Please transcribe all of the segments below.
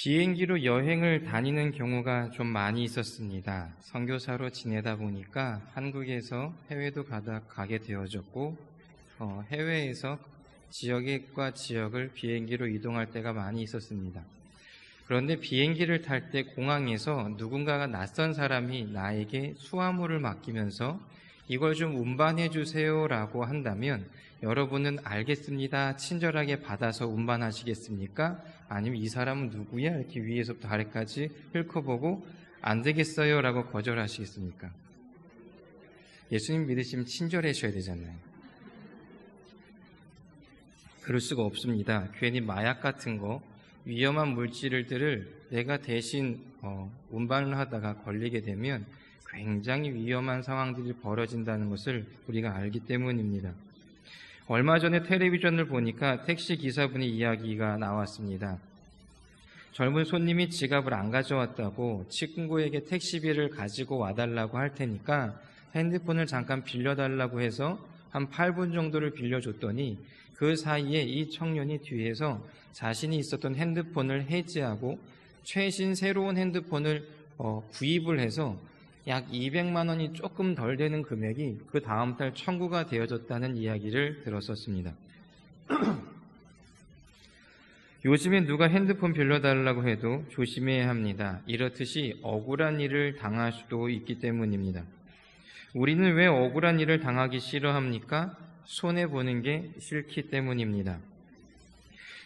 비행기로 여행을 다니는 경우가 좀 많이 있었습니다. 선교사로 지내다 보니까 한국에서 해외도 가게 되어졌고, 해외에서 지역과 지역을 비행기로 이동할 때가 많이 있었습니다. 그런데 비행기를 탈 때 공항에서 누군가가 낯선 사람이 나에게 수화물을 맡기면서 이걸 좀 운반해 주세요라고 한다면 여러분은 알겠습니다, 친절하게 받아서 운반하시겠습니까? 아니면 이 사람은 누구야? 이렇게 위에서부터 아래까지 훑어보고 안 되겠어요 라고 거절하시겠습니까? 예수님 믿으시면 친절하셔야 되잖아요. 그럴 수가 없습니다. 괜히 마약 같은 거, 위험한 물질들을 내가 대신 운반을 하다가 걸리게 되면 굉장히 위험한 상황들이 벌어진다는 것을 우리가 알기 때문입니다. 얼마 전에 텔레비전을 보니까 택시 기사분의 이야기가 나왔습니다. 젊은 손님이 지갑을 안 가져왔다고 친구에게 택시비를 가지고 와달라고 할 테니까 핸드폰을 잠깐 빌려달라고 해서 한 8분 정도를 빌려줬더니 그 사이에 이 청년이 뒤에서 자신이 있었던 핸드폰을 해지하고 최신 새로운 핸드폰을 구입을 해서 약 200만 원이 조금 덜 되는 금액이 그 다음 달 청구가 되어졌다는 이야기를 들었었습니다. 요즘에 누가 핸드폰 빌려달라고 해도 조심해야 합니다. 이렇듯이 억울한 일을 당할 수도 있기 때문입니다. 우리는 왜 억울한 일을 당하기 싫어합니까? 손해보는 게 싫기 때문입니다.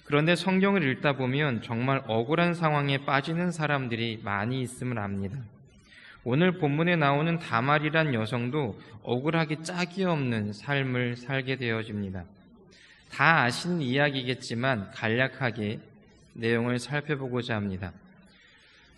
그런데 성경을 읽다 보면 정말 억울한 상황에 빠지는 사람들이 많이 있음을 압니다. 오늘 본문에 나오는 다말이란 여성도 억울하기 짝이 없는 삶을 살게 되어집니다. 다 아시는 이야기겠지만 간략하게 내용을 살펴보고자 합니다.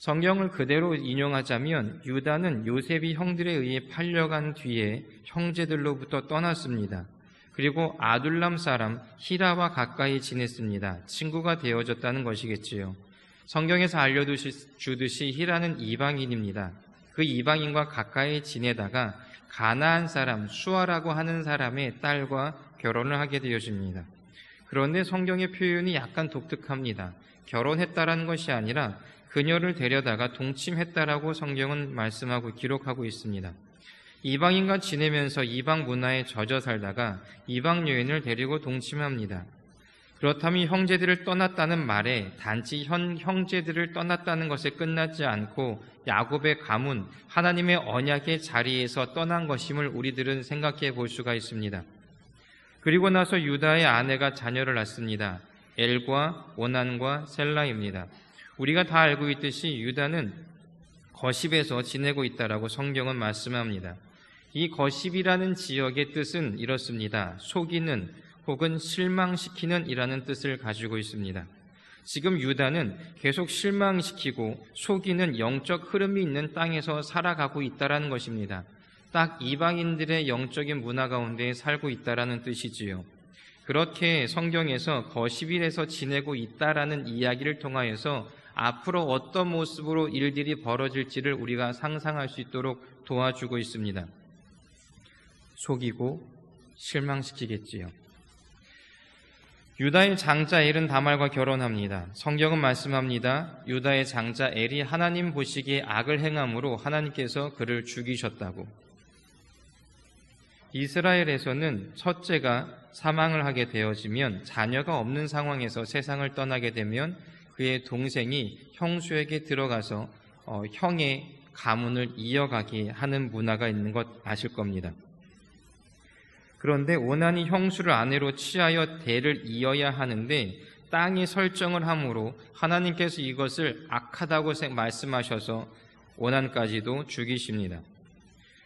성경을 그대로 인용하자면 유다는 요셉이 형들에 의해 팔려간 뒤에 형제들로부터 떠났습니다. 그리고 아둘람 사람 히라와 가까이 지냈습니다. 친구가 되어졌다는 것이겠지요. 성경에서 알려주듯이 히라는 이방인입니다. 그 이방인과 가까이 지내다가 가나안 사람 수아라고 하는 사람의 딸과 결혼을 하게 되어집니다. 그런데 성경의 표현이 약간 독특합니다. 결혼했다라는 것이 아니라 그녀를 데려다가 동침했다라고 성경은 말씀하고 기록하고 있습니다. 이방인과 지내면서 이방 문화에 젖어 살다가 이방 여인을 데리고 동침합니다. 그렇다면 형제들을 떠났다는 말에 단지 형제들을 떠났다는 것에 끝나지 않고 야곱의 가문, 하나님의 언약의 자리에서 떠난 것임을 우리들은 생각해 볼 수가 있습니다. 그리고 나서 유다의 아내가 자녀를 낳습니다. 엘과 오난과 셀라입니다. 우리가 다 알고 있듯이 유다는 거십에서 지내고 있다라고 성경은 말씀합니다. 이 거십이라는 지역의 뜻은 이렇습니다. 속이는 혹은 실망시키는 이라는 뜻을 가지고 있습니다. 지금 유다는 계속 실망시키고 속이는 영적 흐름이 있는 땅에서 살아가고 있다는 것입니다. 딱 이방인들의 영적인 문화 가운데 살고 있다는 뜻이지요. 그렇게 성경에서 거십일에서 지내고 있다라는 이야기를 통하여서 앞으로 어떤 모습으로 일들이 벌어질지를 우리가 상상할 수 있도록 도와주고 있습니다. 속이고 실망시키겠지요. 유다의 장자 엘은 다말과 결혼합니다. 성경은 말씀합니다. 유다의 장자 엘이 하나님 보시기에 악을 행함으로 하나님께서 그를 죽이셨다고. 이스라엘에서는 첫째가 사망을 하게 되어지면 자녀가 없는 상황에서 세상을 떠나게 되면 그의 동생이 형수에게 들어가서 형의 가문을 이어가게 하는 문화가 있는 것 아실 겁니다. 그런데 오난이 형수를 아내로 취하여 대를 이어야 하는데 땅에 설정을 함으로 하나님께서 이것을 악하다고 말씀하셔서 오난까지도 죽이십니다.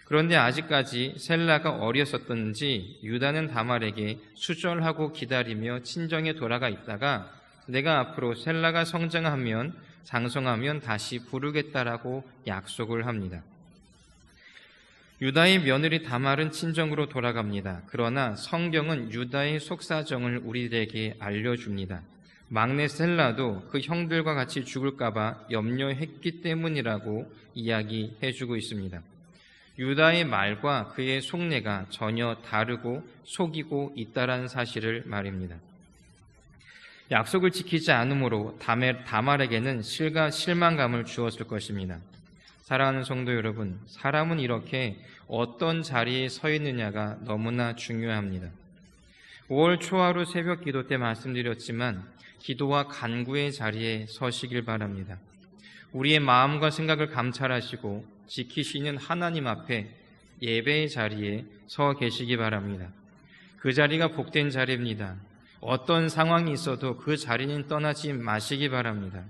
그런데 아직까지 셀라가 어렸었던지 유다는 다말에게 수절하고 기다리며 친정에 돌아가 있다가 내가 앞으로 셀라가 성장하면 장성하면 다시 부르겠다라고 약속을 합니다. 유다의 며느리 다말은 친정으로 돌아갑니다. 그러나 성경은 유다의 속사정을 우리에게 알려줍니다. 막내 셀라도 그 형들과 같이 죽을까봐 염려했기 때문이라고 이야기해주고 있습니다. 유다의 말과 그의 속내가 전혀 다르고 속이고 있다라는 사실을 말입니다. 약속을 지키지 않으므로 다말에게는 실망감을 주었을 것입니다. 사랑하는 성도 여러분, 사람은 이렇게 어떤 자리에 서 있느냐가 너무나 중요합니다. 5월 초하루 새벽 기도 때 말씀드렸지만 기도와 간구의 자리에 서시길 바랍니다. 우리의 마음과 생각을 감찰하시고 지키시는 하나님 앞에 예배의 자리에 서 계시기 바랍니다. 그 자리가 복된 자리입니다. 어떤 상황이 있어도 그 자리는 떠나지 마시기 바랍니다.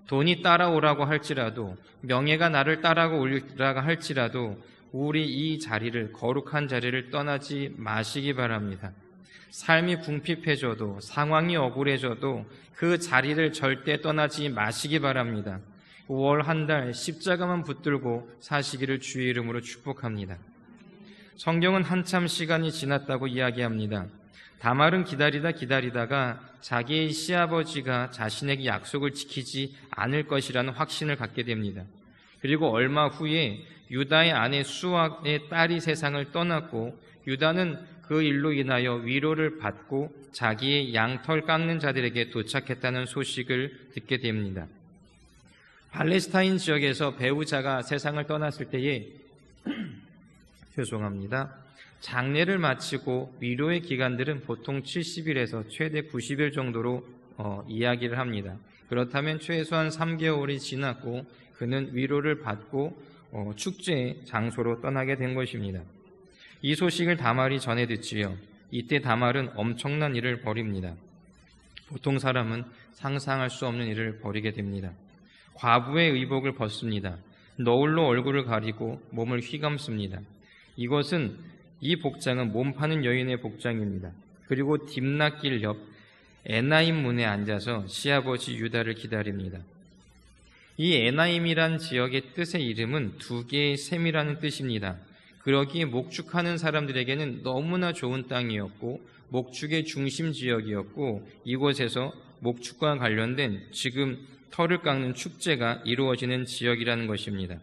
돈이 따라오라고 할지라도, 명예가 나를 따라오라고 할지라도 우리 이 자리를, 거룩한 자리를 떠나지 마시기 바랍니다. 삶이 궁핍해져도, 상황이 억울해져도 그 자리를 절대 떠나지 마시기 바랍니다. 5월 한 달 십자가만 붙들고 사시기를 주의 이름으로 축복합니다. 성경은 한참 시간이 지났다고 이야기합니다. 다말은 기다리다가 자기의 시아버지가 자신에게 약속을 지키지 않을 것이라는 확신을 갖게 됩니다. 그리고 얼마 후에 유다의 아내 수아의 딸이 세상을 떠났고, 유다는 그 일로 인하여 위로를 받고 자기의 양털 깎는 자들에게 도착했다는 소식을 듣게 됩니다. 팔레스타인 지역에서 배우자가 세상을 떠났을 때에 장례를 마치고 위로의 기간들은 보통 70일에서 최대 90일 정도로 이야기를 합니다. 그렇다면 최소한 3개월이 지났고 그는 위로를 받고 축제 장소로 떠나게 된 것입니다. 이 소식을 다말이 전해 듣지요. 이때 다말은 엄청난 일을 벌입니다. 보통 사람은 상상할 수 없는 일을 벌이게 됩니다. 과부의 의복을 벗습니다. 너울로 얼굴을 가리고 몸을 휘감습니다. 이 복장은 몸 파는 여인의 복장입니다. 그리고 딥낫길 옆 에나임 문에 앉아서 시아버지 유다를 기다립니다. 이 에나임이란 지역의 뜻의 이름은 두 개의 샘이라는 뜻입니다. 그러기에 목축하는 사람들에게는 너무나 좋은 땅이었고 목축의 중심 지역이었고, 이곳에서 목축과 관련된 지금 털을 깎는 축제가 이루어지는 지역이라는 것입니다.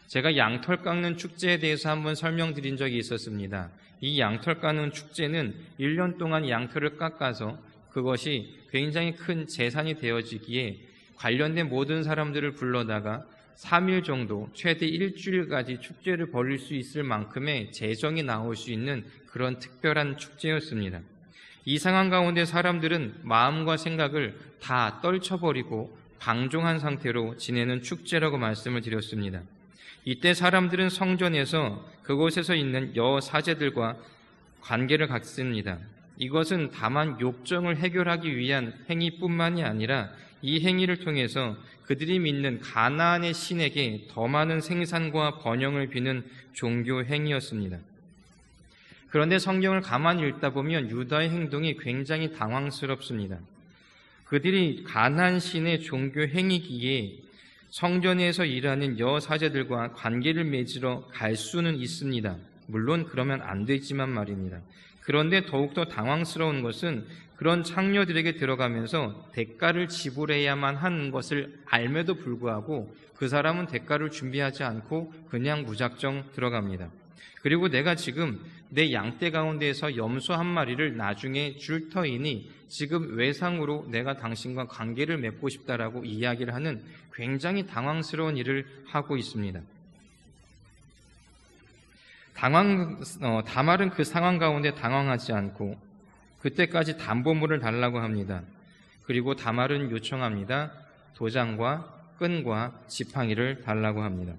제가 양털 깎는 축제에 대해서 한번 설명드린 적이 있었습니다. 이 양털 깎는 축제는 1년 동안 양털을 깎아서 그것이 굉장히 큰 재산이 되어지기에 관련된 모든 사람들을 불러다가 3일 정도, 최대 일주일까지 축제를 벌일 수 있을 만큼의 재정이 나올 수 있는 그런 특별한 축제였습니다. 이 상황 가운데 사람들은 마음과 생각을 다 떨쳐버리고 방종한 상태로 지내는 축제라고 말씀을 드렸습니다. 이때 사람들은 성전에서 그곳에서 있는 여사제들과 관계를 갖습니다. 이것은 다만 욕정을 해결하기 위한 행위뿐만이 아니라 이 행위를 통해서 그들이 믿는 가나안의 신에게 더 많은 생산과 번영을 비는 종교 행위였습니다. 그런데 성경을 가만히 읽다 보면 유다의 행동이 굉장히 당황스럽습니다. 그들이 가나안 신의 종교 행위기에 성전에서 일하는 여사제들과 관계를 맺으러 갈 수는 있습니다. 물론 그러면 안 되지만 말입니다. 그런데 더욱더 당황스러운 것은 그런 창녀들에게 들어가면서 대가를 지불해야만 하는 것을 알매도 불구하고 그 사람은 대가를 준비하지 않고 그냥 무작정 들어갑니다. 그리고 내가 지금 내 양떼 가운데에서 염소 한 마리를 나중에 줄 터이니 지금 외상으로 내가 당신과 관계를 맺고 싶다라고 이야기를 하는 굉장히 당황스러운 일을 하고 있습니다. 다말은 그 상황 가운데 당황하지 않고 그때까지 담보물을 달라고 합니다. 그리고 다말은 요청합니다. 도장과 끈과 지팡이를 달라고 합니다.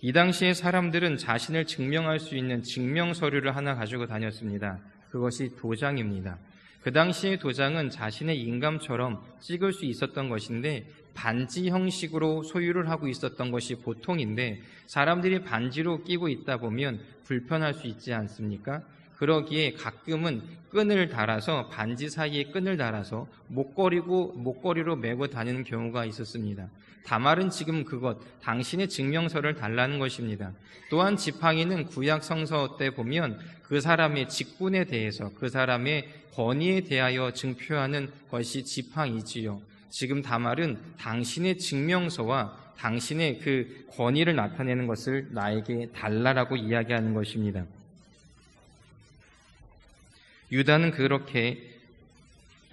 이 당시에 사람들은 자신을 증명할 수 있는 증명서류를 하나 가지고 다녔습니다. 그것이 도장입니다. 그 당시의 도장은 자신의 인감처럼 찍을 수 있었던 것인데 반지 형식으로 소유를 하고 있었던 것이 보통인데, 사람들이 반지로 끼고 있다 보면 불편할 수 있지 않습니까? 그러기에 가끔은 끈을 달아서, 반지 사이에 끈을 달아서 목걸이로 메고 다니는 경우가 있었습니다. 다말은 지금 당신의 증명서를 달라는 것입니다. 또한 지팡이는 구약 성서 때 보면 그 사람의 직분에 대해서, 그 사람의 권위에 대하여 증표하는 것이 지팡이지요. 지금 다말은 당신의 증명서와 당신의 그 권위를 나타내는 것을 나에게 달라라고 이야기하는 것입니다. 유다는 그렇게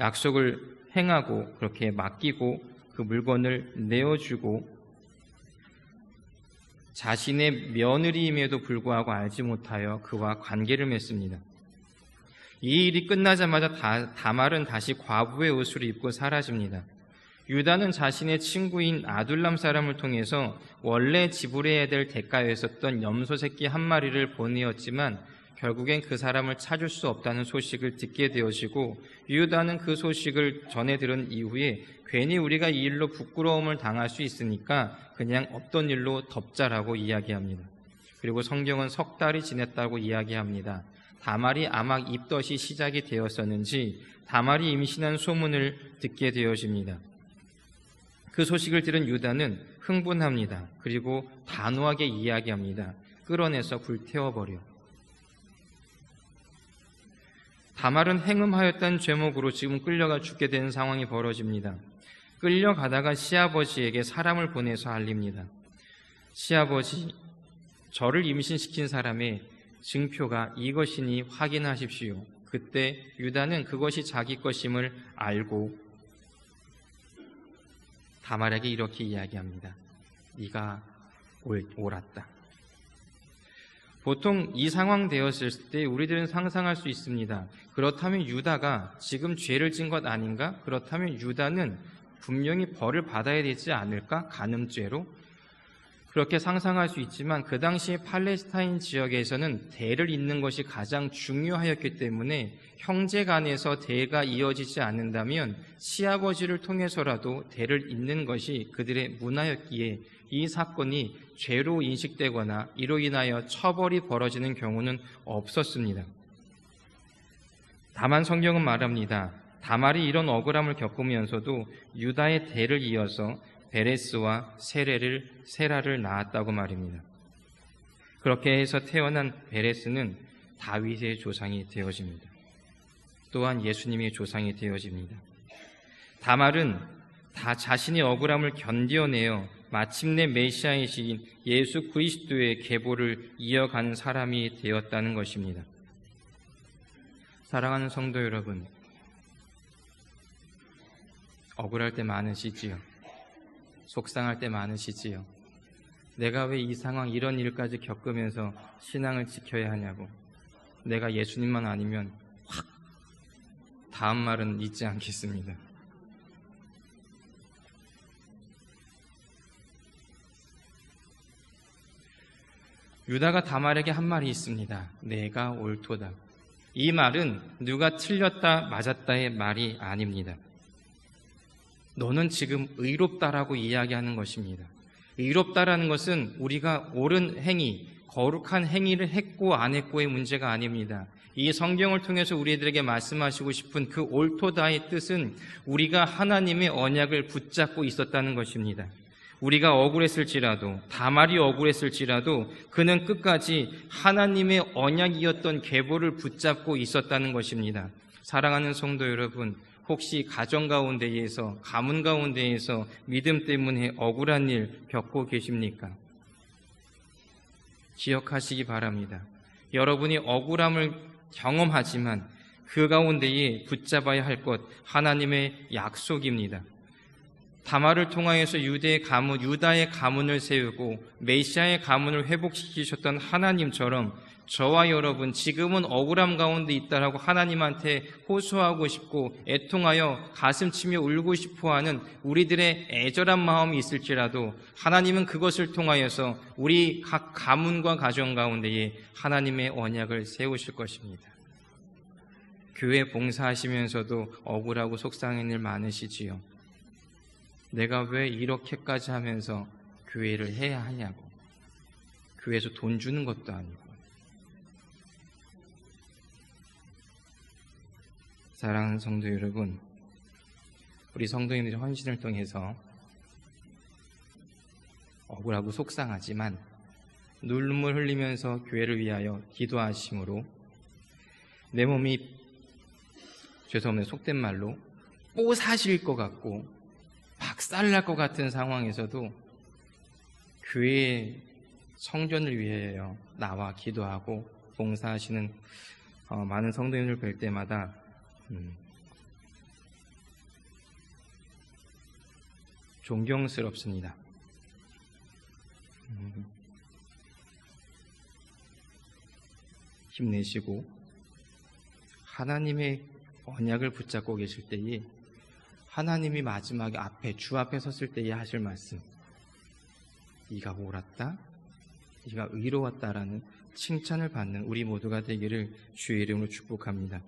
약속을 행하고 그렇게 맡기고 그 물건을 내어주고 자신의 며느리임에도 불구하고 알지 못하여 그와 관계를 맺습니다. 이 일이 끝나자마자 다말은 다시 과부의 옷을 입고 사라집니다. 유다는 자신의 친구인 아둘람 사람을 통해서 원래 지불해야 될 대가에 있었던 염소 새끼 한 마리를 보내었지만 결국엔 그 사람을 찾을 수 없다는 소식을 듣게 되어지고 유다는 그 소식을 전해 들은 이후에 괜히 우리가 이 일로 부끄러움을 당할 수 있으니까 그냥 없던 일로 덮자라고 이야기합니다. 그리고 성경은 석 달이 지냈다고 이야기합니다. 다말이 아마 입덧이 시작이 되었었는지 다말이 임신한 소문을 듣게 되어집니다. 그 소식을 들은 유다는 흥분합니다. 그리고 단호하게 이야기합니다. 끌어내서 불태워버려. 다말은 행음하였다는 죄목으로 지금 끌려가 죽게 되는 상황이 벌어집니다. 끌려가다가 시아버지에게 사람을 보내서 알립니다. 시아버지, 저를 임신시킨 사람의 증표가 이것이니 확인하십시오. 그때 유다는 그것이 자기 것임을 알고 다말에게 이렇게 이야기합니다. 네가 옳았다. 보통 이 상황 되었을 때 우리들은 상상할 수 있습니다. 그렇다면 유다가 지금 죄를 진 것 아닌가? 그렇다면 유다는 분명히 벌을 받아야 되지 않을까? 간음죄로? 그렇게 상상할 수 있지만 그 당시 팔레스타인 지역에서는 대를 잇는 것이 가장 중요하였기 때문에 형제 간에서 대가 이어지지 않는다면 시아버지를 통해서라도 대를 잇는 것이 그들의 문화였기에 이 사건이 죄로 인식되거나 이로 인하여 처벌이 벌어지는 경우는 없었습니다. 다만 성경은 말합니다. 다말이 이런 억울함을 겪으면서도 유다의 대를 이어서 베레스와 세라를 낳았다고 말입니다. 그렇게 해서 태어난 베레스는 다윗의 조상이 되어집니다. 또한 예수님의 조상이 되어집니다. 다말은 다 자신의 억울함을 견뎌내어 마침내 메시아이신 예수 그리스도의 계보를 이어가는 사람이 되었다는 것입니다. 사랑하는 성도 여러분, 억울할 때 많으시지요? 속상할 때 많으시지요? 내가 왜 이 상황, 이런 일까지 겪으면서 신앙을 지켜야 하냐고. 내가 예수님만 아니면 확 다음 말은 잊지 않겠습니다. 유다가 다말에게 한 말이 있습니다. 내가 옳도다. 이 말은 누가 틀렸다 맞았다의 말이 아닙니다. 너는 지금 의롭다라고 이야기하는 것입니다. 의롭다라는 것은 우리가 옳은 행위, 거룩한 행위를 했고 안 했고의 문제가 아닙니다. 이 성경을 통해서 우리들에게 말씀하시고 싶은 그 옳도다의 뜻은 우리가 하나님의 언약을 붙잡고 있었다는 것입니다. 우리가 억울했을지라도, 다말이 억울했을지라도 그는 끝까지 하나님의 언약이었던 계보를 붙잡고 있었다는 것입니다. 사랑하는 성도 여러분, 혹시 가정 가운데에서, 가문 가운데에서 믿음 때문에 억울한 일 겪고 계십니까? 기억하시기 바랍니다. 여러분이 억울함을 경험하지만 그 가운데에 붙잡아야 할 것, 하나님의 약속입니다. 다말을 통하여서 유다의 가문을 세우고 메시아의 가문을 회복시키셨던 하나님처럼 저와 여러분 지금은 억울함 가운데 있다라고 하나님한테 호소하고 싶고 애통하여 가슴치며 울고 싶어하는 우리들의 애절한 마음이 있을지라도 하나님은 그것을 통하여서 우리 각 가문과 가정 가운데에 하나님의 언약을 세우실 것입니다. 교회 봉사하시면서도 억울하고 속상한 일 많으시지요. 내가 왜 이렇게까지 하면서 교회를 해야 하냐고. 교회에서 돈 주는 것도 아니고. 사랑하는 성도 여러분, 우리 성도님들의 헌신을 통해서 억울하고 속상하지만 눈물 흘리면서 교회를 위하여 기도하심으로 내 몸이 죄송합니다. 속된 말로 뽀사실 것 같고 박살날 것 같은 상황에서도 교회의 성전을 위하여 나와 기도하고 봉사하시는 많은 성도님을 뵐 때마다 존경스럽습니다. 힘내시고 하나님의 언약을 붙잡고 계실 때에 하나님이 마지막에 주 앞에 섰을 때에 하실 말씀, 네가 옳았다, 네가 의로웠다라는 칭찬을 받는 우리 모두가 되기를 주의 이름으로 축복합니다.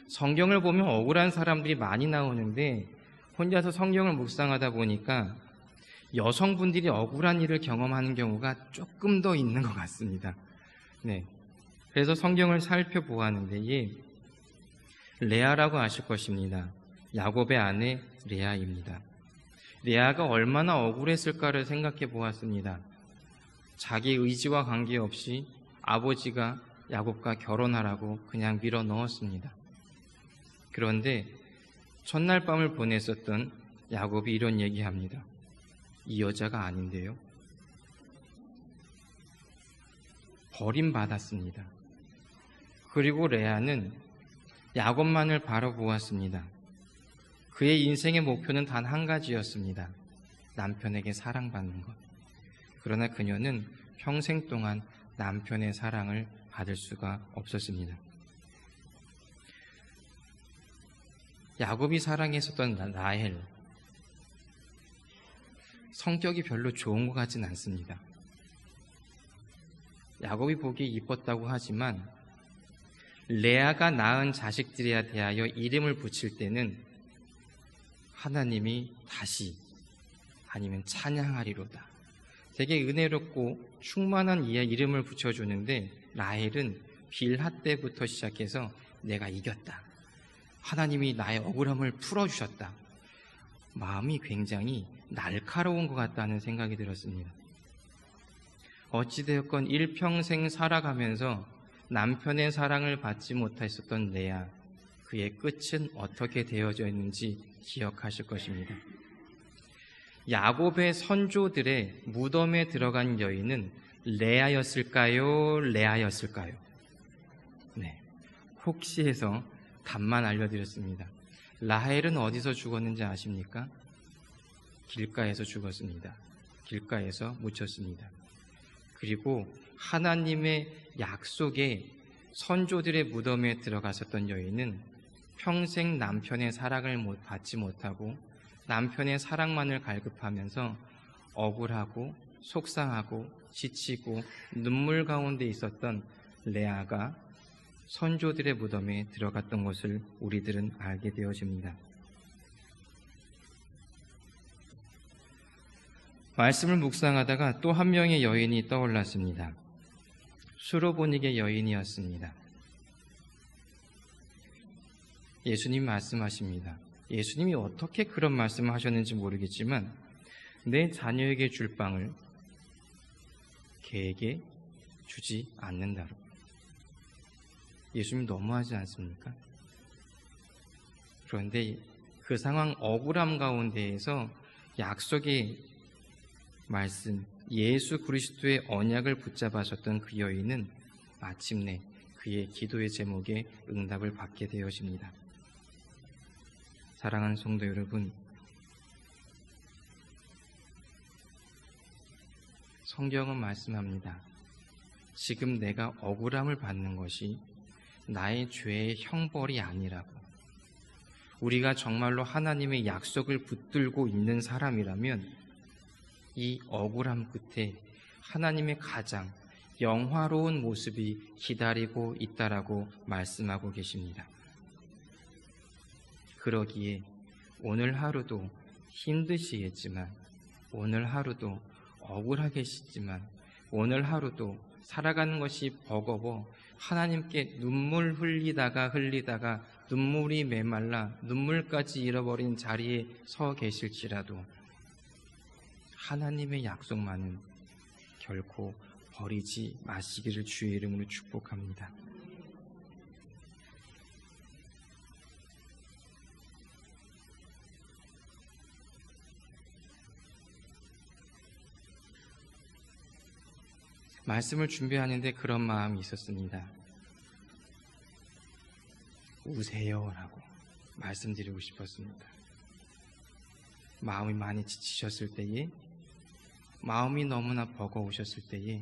성경을 보면 억울한 사람들이 많이 나오는데 혼자서 성경을 묵상하다 보니까 여성분들이 억울한 일을 경험하는 경우가 조금 더 있는 것 같습니다. 네. 그래서 성경을 살펴보았는데 레아라고 아실 것입니다. 야곱의 아내 레아입니다. 레아가 얼마나 억울했을까를 생각해 보았습니다. 자기 의지와 관계없이 아버지가 야곱과 결혼하라고 그냥 밀어 넣었습니다. 그런데 첫날 밤을 보냈었던 야곱이 이런 얘기합니다. 이 여자가 아닌데요. 버림받았습니다. 그리고 레아는 야곱만을 바라보았습니다. 그의 인생의 목표는 단 한 가지였습니다. 남편에게 사랑받는 것. 그러나 그녀는 평생 동안 남편의 사랑을 받을 수가 없었습니다. 야곱이 사랑했었던 라헬, 성격이 별로 좋은 것 같진 않습니다. 야곱이 보기에 이뻤다고 하지만 레아가 낳은 자식들에 대하여 이름을 붙일 때는 하나님이 다시 아니면 찬양하리로다, 되게 은혜롭고 충만한 이름을 붙여주는데 라헬은 빌하 때부터 시작해서 내가 이겼다, 하나님이 나의 억울함을 풀어주셨다, 마음이 굉장히 날카로운 것 같다는 생각이 들었습니다. 어찌되었건 일평생 살아가면서 남편의 사랑을 받지 못했었던 레아, 그의 끝은 어떻게 되어져 있는지 기억하실 것입니다. 야곱의 선조들의 무덤에 들어간 여인은 레아였을까요? 레아였을까요? 네, 혹시 해서 답만 알려드렸습니다. 라헬은 어디서 죽었는지 아십니까? 길가에서 죽었습니다. 길가에서 묻혔습니다. 그리고 하나님의 약속에 선조들의 무덤에 들어갔었던 여인은 평생 남편의 사랑을 받지 못하고 남편의 사랑만을 갈급하면서 억울하고 속상하고 지치고 눈물 가운데 있었던 레아가 선조들의 무덤에 들어갔던 것을 우리들은 알게 되어집니다. 말씀을 묵상하다가 또 한 명의 여인이 떠올랐습니다. 수로보닉의 여인이었습니다. 예수님 말씀하십니다. 예수님이 어떻게 그런 말씀을 하셨는지 모르겠지만 내 자녀에게 줄 빵을 개에게 주지 않는다로. 예수님 너무하지 않습니까? 그런데 그 상황 억울함 가운데에서 약속의 말씀, 예수 그리스도의 언약을 붙잡아셨던 그 여인은 마침내 그의 기도의 제목에 응답을 받게 되어집니다. 사랑하는 성도 여러분, 성경은 말씀합니다. 지금 내가 억울함을 받는 것이 나의 죄의 형벌이 아니라고. 우리가 정말로 하나님의 약속을 붙들고 있는 사람이라면 이 억울함 끝에 하나님의 가장 영화로운 모습이 기다리고 있다라고 말씀하고 계십니다. 그러기에 오늘 하루도 힘드시겠지만, 오늘 하루도 억울하겠지만, 오늘 하루도 살아가는 것이 버거워 하나님께 눈물 흘리다가 눈물이 메말라 눈물까지 잃어버린 자리에 서 계실지라도 하나님의 약속만은 결코 버리지 마시기를 주의 이름으로 축복합니다. 말씀을 준비하는데 그런 마음이 있었습니다. 우세요라고 말씀드리고 싶었습니다. 마음이 많이 지치셨을 때에, 마음이 너무나 버거우셨을 때에,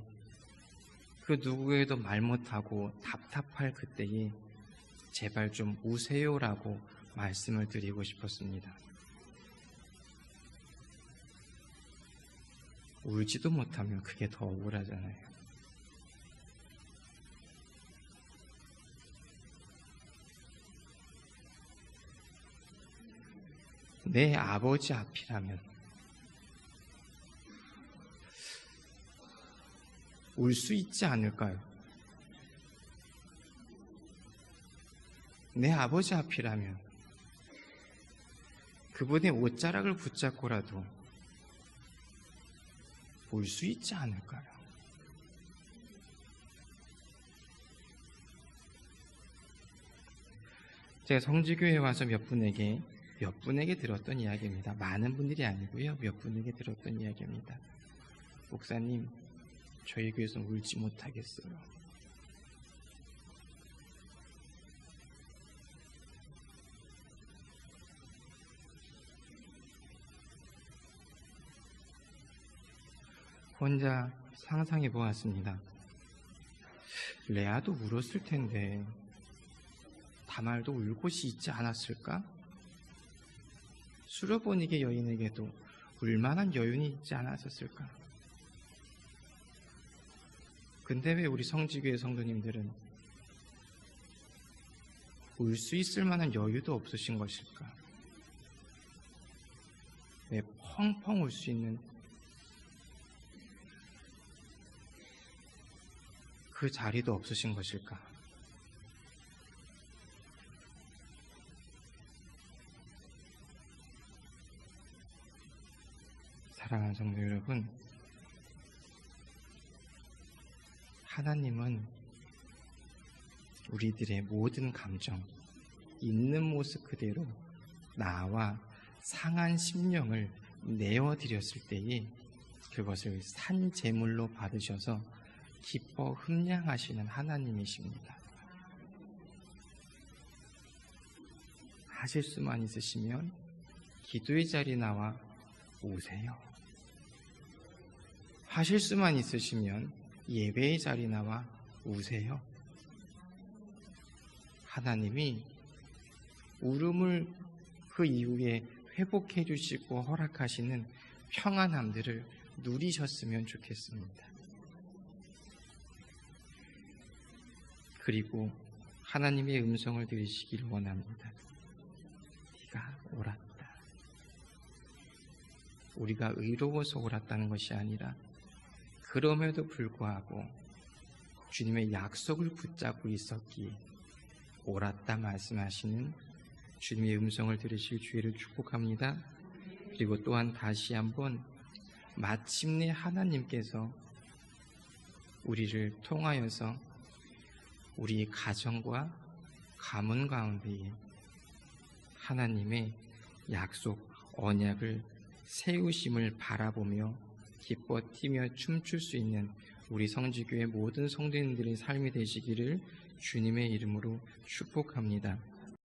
그 누구에도 말 못하고 답답할 그때에 제발 좀 우세요라고 말씀을 드리고 싶었습니다. 울지도 못하면 그게 더 억울하잖아요. 내 아버지 앞이라면 울 수 있지 않을까요? 내 아버지 앞이라면 그분의 옷자락을 붙잡고라도 울 수 있지 않을까요? 제가 성지교회에 와서 몇 분에게 들었던 이야기입니다. 많은 분들이 아니고요. 몇 분에게 들었던 이야기입니다. 목사님, 저희 교회에서 울지 못하겠어요. 혼자 상상해 보았습니다. 레아도 울었을 텐데 다말도 울 곳이 있지 않았을까? 수르보니게 여인에게도 울만한 여윤이 있지 않았었을까? 근데 왜 우리 성지교회 성도님들은 울 수 있을 만한 여유도 없으신 것일까? 왜 펑펑 울 수 있는 그 자리도 없으신 것일까? 사랑하는 성도 여러분, 하나님은 우리들의 모든 감정, 있는 모습 그대로 나와 상한 심령을 내어드렸을 때에 그것을 산 제물로 받으셔서 기뻐 흠양하시는 하나님이십니다. 하실 수만 있으시면 기도의 자리에 나와 우세요. 하실 수만 있으시면 예배의 자리에 나와 우세요. 하나님이 울음을 그 이후에 회복해 주시고 허락하시는 평안함들을 누리셨으면 좋겠습니다. 그리고 하나님의 음성을 들으시길 원합니다. 네가 옳았다. 우리가 의로워서 옳았다는 것이 아니라 그럼에도 불구하고 주님의 약속을 붙잡고 있었기에 옳았다 말씀하시는 주님의 음성을 들으실 주의를 축복합니다. 그리고 또한 다시 한번 마침내 하나님께서 우리를 통하여서 우리 가정과 가문 가운데에 하나님의 약속, 언약을 세우심을 바라보며 기뻐 뛰며 춤출 수 있는 우리 성지교회 모든 성도님들의 삶이 되시기를 주님의 이름으로 축복합니다.